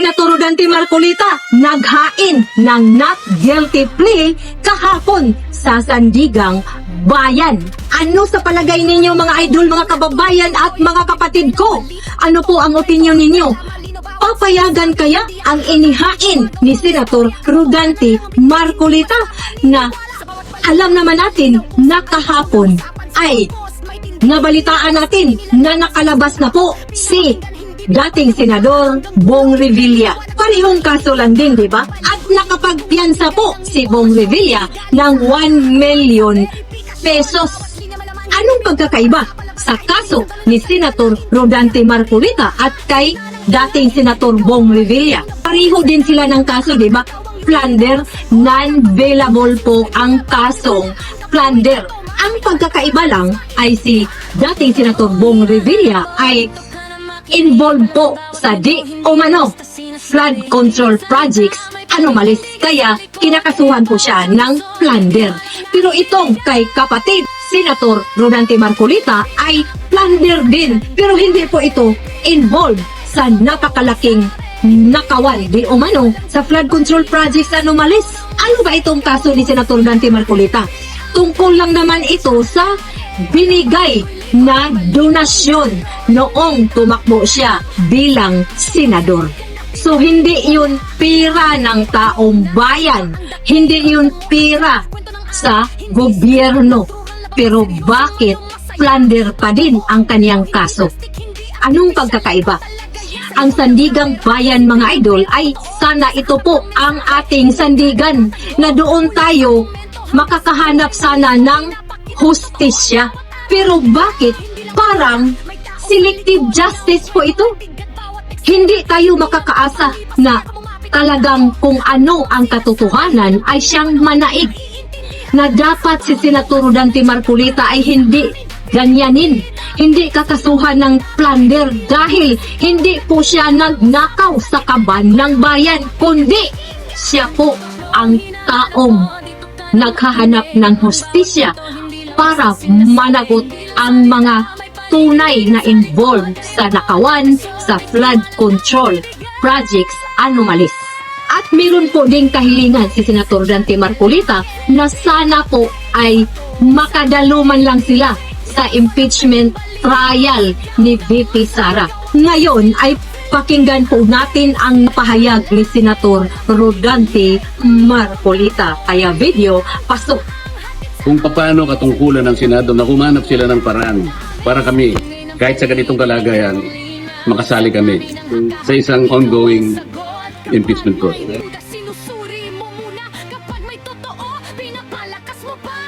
Senator Rodante Marcolita naghain ng not guilty plea kahapon sa Sandigang Bayan. Ano sa palagay ninyo mga idol, mga kababayan at mga kapatid ko? Ano po ang opinion ninyo? Papayagan kaya ang inihain ni Senator Rodante Marcolita na alam naman natin na kahapon ay nabalitaan natin na nakalabas na po si dating Senador Bong Revilla. Parehong kaso lang din, di ba? At nakapagpiyansa po si Bong Revilla ng 1 million pesos. Anong pagkakaiba sa kaso ni Senator Rodante Marcolita at kay dating Senator Bong Revilla? Pareho din sila ng kaso, di ba? Plunder, non-bailable po ang kasong plunder. Ang pagkakaiba lang ay si dating Senator Bong Revilla ay involved po sa di umano flood control projects anomalies, kaya kinakasuhan po siya ng plunder. Pero itong kay kapatid Senator Rodante Marcolita ay plunder din, pero hindi po ito involved sa napakalaking nakawan di umano sa flood control projects anomalies. Ano ba itong kaso ni Senator Rodante Marcolita? Tungkol lang naman ito sa binigay na donasyon noong tumakbo siya bilang senador. So hindi yun pera ng taong bayan, hindi yun pera sa gobyerno. Pero bakit plunder pa din ang kaniyang kaso? Anong pagkakaiba? Ang Sandigang Bayan mga idol ay sana ito po ang ating sandigan na doon tayo makakahanap sana ng hustisya. Pero bakit parang selective justice po ito? Hindi tayo makakaasa na talagang kung ano ang katotohanan ay siyang manaig. Na dapat si Senator Rodante Marcolita ay hindi ganyanin, hindi kakasuhan ng plunder dahil hindi po siya nagnakaw sa kaban ng bayan, kundi siya po ang taong naghahanap ng hustisya para managot ang mga tunay na involved sa nakawan sa flood control projects anomalies. At meron po ding kahilingan si Senator Rodante Marcolita na sana po ay makadaluman lang sila sa impeachment trial ni VP Sara. Ngayon ay pakinggan po natin ang pahayag ni Senator Rodante Marcolita. Kaya video, pasok! Kung paano katungkulan ng Senado na humanap sila ng paraan para kami, kahit sa ganitong kalagayan, makasali kami sa isang ongoing impeachment process. Sinusuri mo muna kapag may totoo, pinapalakas mo pa.